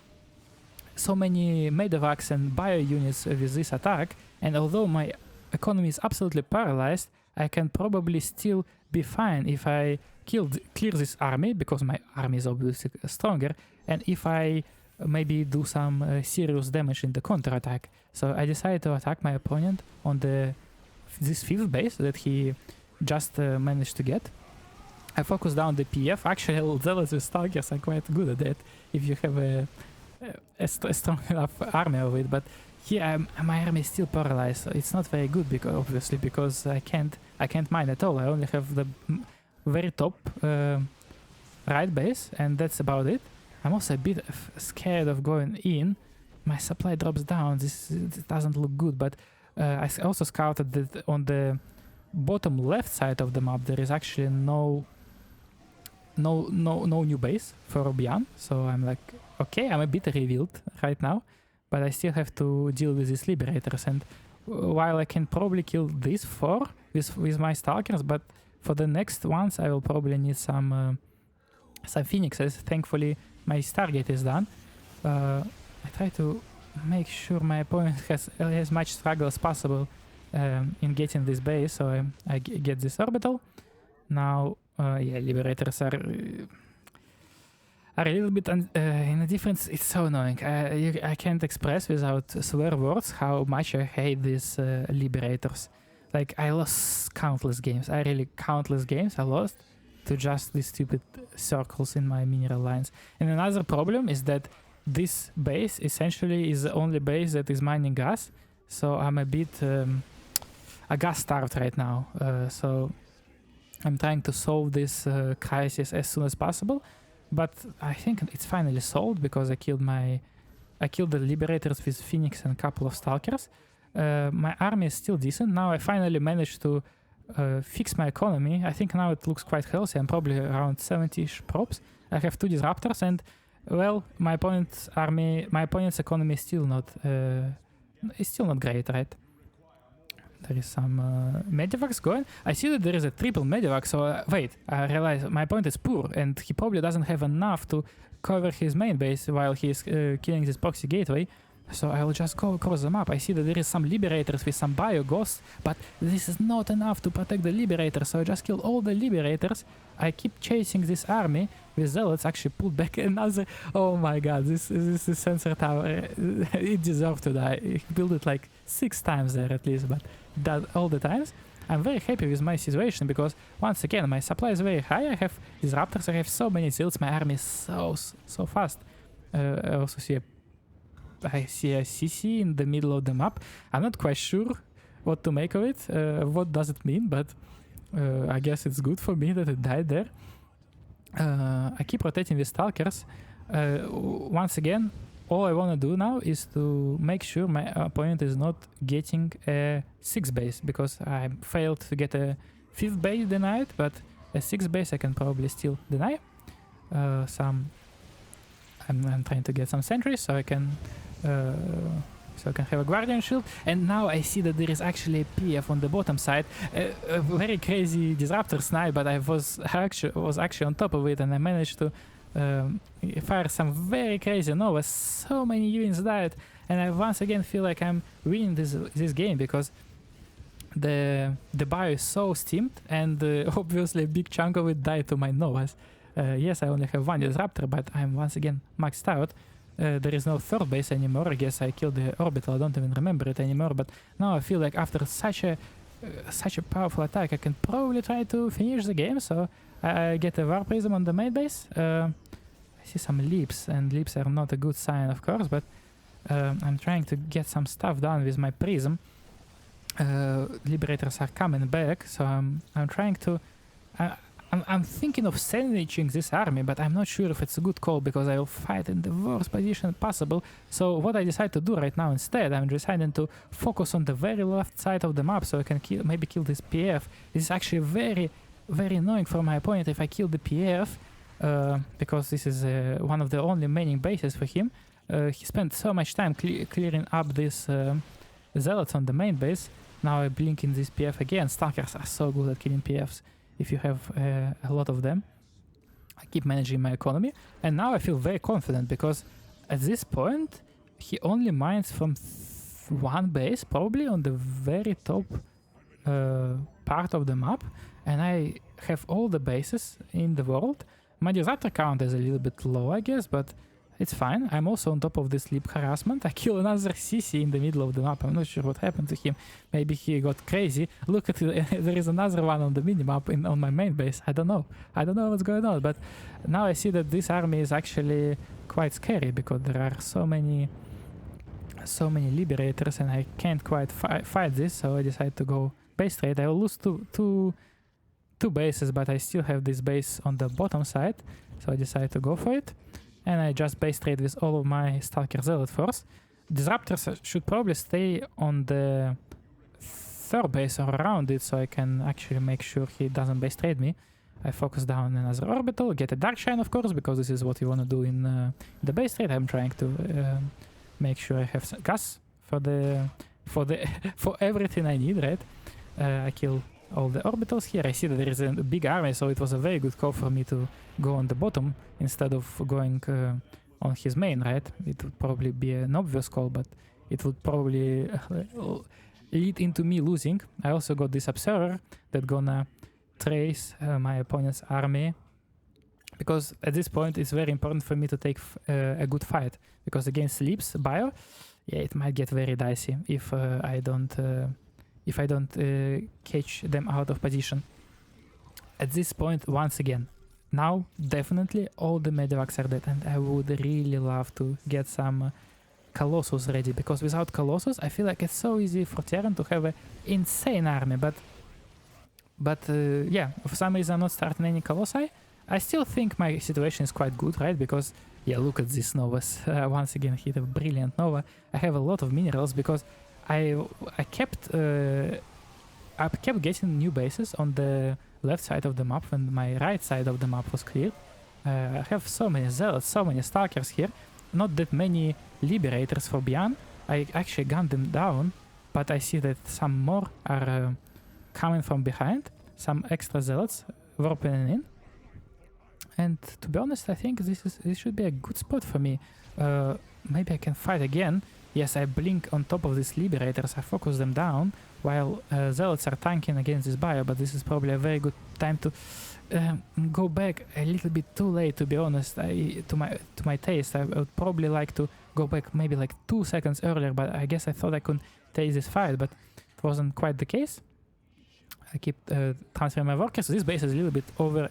medevacs and bio units with this attack, and although my economy is absolutely paralyzed, I can probably still be fine if I clear this army, because my army is obviously stronger, and if I maybe do some serious damage in the counterattack. So I decided to attack my opponent on this 5th base that he just managed to get. I focused down the PF. Actually, zealots with stalkers are quite good at that if you have a strong enough army of it, but here my army is still paralyzed, so it's not very good, because I can't mine at all. I only have the very top right base, and that's about it. I'm also a bit scared of going in. My supply drops down. This doesn't look good, but I also scouted that on the bottom left side of the map there is actually no new base for Bian, so I'm like, okay, I'm a bit revealed right now, but I still have to deal with these Liberators, and while I can probably kill these 4 with my Stalkers, but for the next ones I will probably need some Phoenixes. Thankfully my Stargate is done. I try to make sure my opponent has as much struggle as possible in getting this base, so I get this orbital. Now, yeah, liberators are a little bit in a difference. It's so annoying. I can't express without swear words how much I hate these liberators. Like, I lost countless games. Countless games I lost to just these stupid circles in my mineral lines. And another problem is that this base essentially is the only base that is mining gas. So I'm a bit gas starved right now. So I'm trying to solve this crisis as soon as possible. But I think it's finally solved because I killed the liberators with Phoenix and a couple of stalkers. My army is still decent. Now I finally managed to fix my economy. I think now it looks quite healthy. I'm probably around 70-ish props. I have 2 disruptors and, well, my opponent's economy is still not great, right? There is some medivacs going. I see that there is a triple medivac, so wait, I realize my opponent is poor and he probably doesn't have enough to cover his main base while he is killing this proxy gateway. So I will just go across the map. I see that there is some liberators with some bio ghosts, but this is not enough to protect the liberators, so I just kill all the liberators. I keep chasing this army with zealots. Actually pulled back another. Oh my god, this sensor tower, it deserved to die. He built it like 6 times there at least, but that all the times. I'm very happy with my situation because once again my supply is very high. I have disruptors, I have so many zealots, my army is so fast. I also see I see a CC in the middle of the map. I'm not quite sure what to make of it. What does it mean? But I guess it's good for me that it died there. I keep rotating with stalkers. Once again, all I want to do now is to make sure my opponent is not getting a 6 base, because I failed to get a 5th base denied, but a 6th base I can probably still deny. I'm trying to get some sentries so I can have a guardian shield. And now I see that there is actually a PF on the bottom side, a very crazy disruptor snipe, but I was actually on top of it, and I managed to fire some very crazy novas. So many units died, and I once again feel like I'm winning this game because the bio is so steamed, and obviously a big chunk of it died to my novas. Yes, I only have 1 disruptor, but I'm once again maxed out. There is no 3rd base anymore. I guess I killed the orbital. I don't even remember it anymore. But now I feel like after such a powerful attack, I can probably try to finish the game. So I get a war prism on the main base. I see some leaps, and leaps are not a good sign, of course. But I'm trying to get some stuff done with my prism. Liberators are coming back, so I'm trying to. I'm thinking of sandwiching this army, but I'm not sure if it's a good call because I will fight in the worst position possible. So what I decide to do right now instead, I'm deciding to focus on the very left side of the map so I can maybe kill this PF. This is actually very, very annoying for my opponent if I kill the PF, because this is one of the only remaining bases for him. He spent so much time clearing up this zealots on the main base. Now I blink in this PF again. Stalkers are so good at killing PFs if you have a lot of them. I keep managing my economy, and now I feel very confident because at this point he only mines from 1 base, probably on the very top part of the map, and I have all the bases in the world. My disruptor count is a little bit low, I guess, but it's fine. I'm also on top of this leap harassment. I kill another CC in the middle of the map. I'm not sure what happened to him. Maybe he got crazy. Look at it. There is another one on the minimap on my main base. I don't know what's going on. But now I see that this army is actually quite scary because there are so many liberators, and I can't quite fight this. So I decide to go base trade. I will lose two bases, but I still have this base on the bottom side. So I decide to go for it. And I just base trade with all of my Stalker Zealot force. Disruptors should probably stay on the 3rd base or around it, so I can actually make sure he doesn't base trade me. I focus down another orbital, get a Dark Shine, of course, because this is what you want to do in the base trade. I'm trying to make sure I have some gas for everything I need, right? I kill all the orbitals here. I see that there is a big army, so it was a very good call for me to go on the bottom instead of going on his main, right? It would probably be an obvious call, but it would probably lead into me losing. I also got this observer that gonna trace my opponent's army, because at this point it's very important for me to take a good fight, because against Sleep's bio, yeah, it might get very dicey if I don't catch them out of position. At this point, once again, now definitely all the Medivacs are dead, and I would really love to get some Colossus ready, because without Colossus I feel like it's so easy for Terran to have an insane army, but yeah, for some reason I'm not starting any Colossi. I still think my situation is quite good, right? Because yeah, look at these Novas. Once again, hit a brilliant Nova. I have a lot of minerals because I kept getting new bases on the left side of the map when my right side of the map was cleared. I have so many Zealots, so many Stalkers here. Not that many Liberators for Bian. I actually gunned them down, but I see that some more are coming from behind. Some extra Zealots were opening in. And to be honest, I think this should be a good spot for me. Maybe I can fight again. Yes, I blink on top of these Liberators, I focus them down, while Zealots are tanking against this bio, but this is probably a very good time to go back a little bit too late, to be honest. To my taste, I would probably like to go back maybe like 2 seconds earlier, but I guess I thought I could take this fight, but it wasn't quite the case. I keep transferring my workers, so this base is a little bit over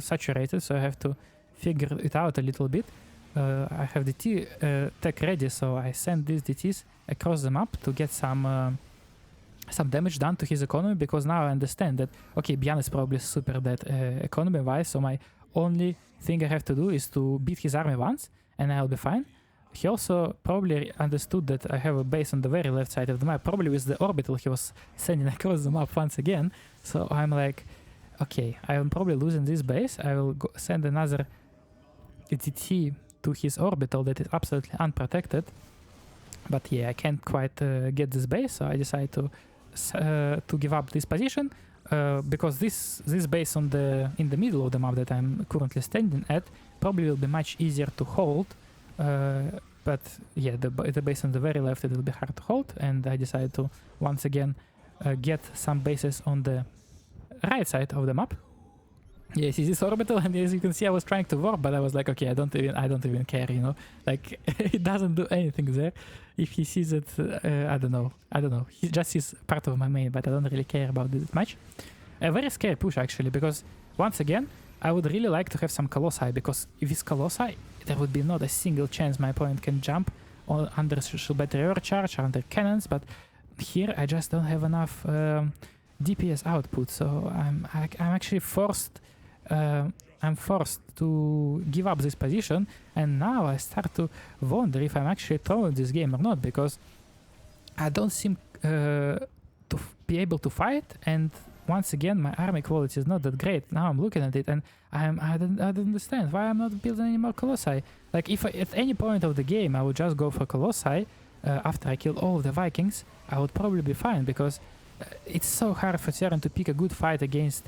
saturated, so I have to figure it out a little bit. I have DT tech ready, so I send these DTs across the map to get some damage done to his economy, because now I understand that, okay, Bian is probably super dead economy-wise, so my only thing I have to do is to beat his army once, and I'll be fine. He also probably understood that I have a base on the very left side of the map, probably with the orbital he was sending across the map once again. So I'm like, okay, I am probably losing this base. I will send another DT to his orbital that is absolutely unprotected. But yeah, I can't quite get this base, so I decide to give up this position, because this base in the middle of the map that I'm currently standing at probably will be much easier to hold. But yeah, the base on the very left, it will be hard to hold, and I decided to once again get some bases on the right side of the map. Yeah, see this orbital, and as you can see, I was trying to warp, but I was like, okay, I don't even care, you know, like it doesn't do anything there. If he sees it, I don't know. He just sees part of my main, but I don't really care about it much. A very scary push actually, because once again, I would really like to have some Colossi, because if it's Colossi, there would be not a single chance my opponent can jump under social battery overcharge or under cannons, but here I just don't have enough DPS output, so I'm actually forced. I'm forced to give up this position, and now I start to wonder if I'm actually throwing this game or not, because I don't seem to be able to fight, and once again my army quality is not that great. Now I'm looking at it and I don't understand why I'm not building any more Colossi. Like if at any point of the game I would just go for Colossi after I killed all of the Vikings, I would probably be fine, because it's so hard for Terran to pick a good fight against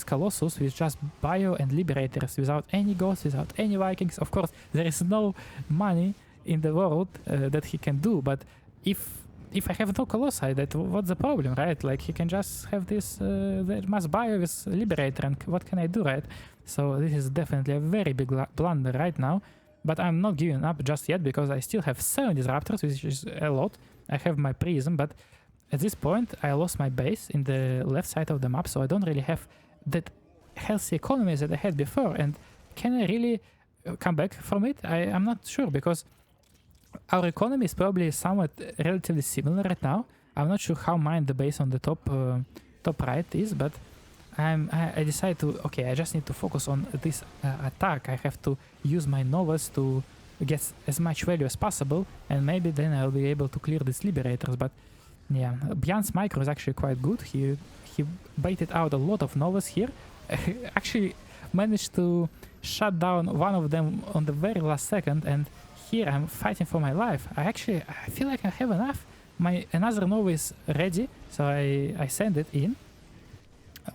Colossus with just bio and Liberators, without any ghosts, without any Vikings. Of course, there is no money in the world that he can do, but if I have no Colossi, what's the problem, right? Like he can just have this mass bio with Liberator, and what can I do, right? So this is definitely a very big blunder right now, but I'm not giving up just yet, because I still have 7 Disruptors, which is a lot. I have my Prism, but at this point I lost my base in the left side of the map, so I don't really have that healthy economy that I had before, and can I really come back from it? I'm not sure, because our economy is probably somewhat relatively similar right now. I'm not sure how mine the base on the top right is, but I decided to, okay, I just need to focus on this attack. I have to use my Novas to get as much value as possible, and maybe then I'll be able to clear these Liberators. But yeah, Bian's micro is actually quite good. He baited out a lot of Novas here. Actually managed to shut down one of them on the very last second, and here I'm fighting for my life. I feel like I have enough. Another Nova is ready, so I send it in.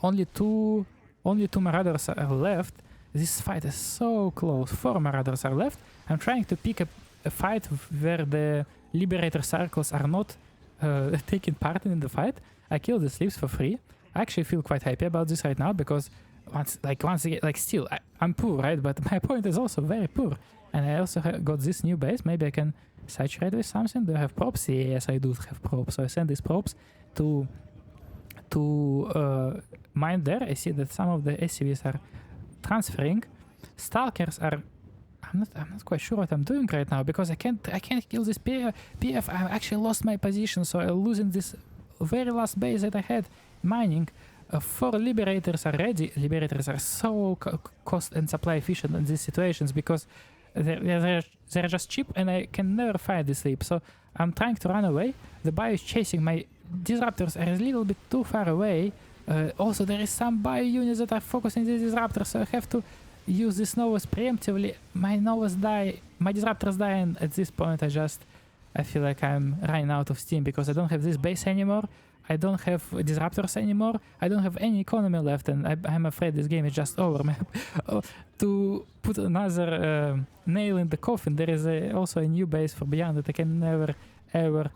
Only two Marauders are left. This fight is so close. 4 Marauders are left. I'm trying to pick a fight where the Liberator circles are not taking part in the fight. I kill the Sleeps for free. I actually feel quite happy about this right now because once again, like still, I'm poor, right? But my point is also very poor. And I also got this new base. Maybe I can saturate with something. Do I have props? Yes, I do have props. So I send these props to mine there. I see that some of the SCVs are transferring. Stalkers are. I'm not quite sure what I'm doing right now because I can't kill this PF. I actually lost my position, so I'm losing this very last base that I had mining. 4 liberators are ready. Liberators are so cost and supply efficient in these situations because they're just cheap and I can never find the sleep. So I'm trying to run away. The bio is chasing my disruptors are a little bit too far away. Also, there is some bio units that are focusing these disruptors, so I have to use this Novas preemptively. My Novas die, my disruptors die, and at this point I feel like I'm running out of steam because I don't have this base anymore. I don't have disruptors anymore. I don't have any economy left, and I'm afraid this game is just over. To put another nail in the coffin, there is also a new base for Beyond that I can never ever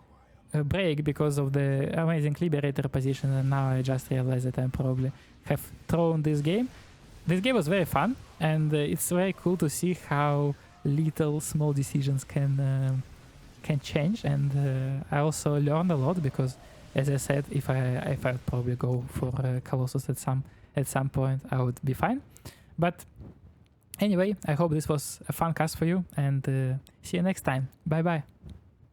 break because of the amazing liberator position, and now I just realized that I probably have thrown this game. This game was very fun, and it's very cool to see how little small decisions can change. And I also learned a lot because, as I said, if I'd probably go for Colossus at some point, I would be fine. But anyway, I hope this was a fun cast for you, and see you next time. Bye bye.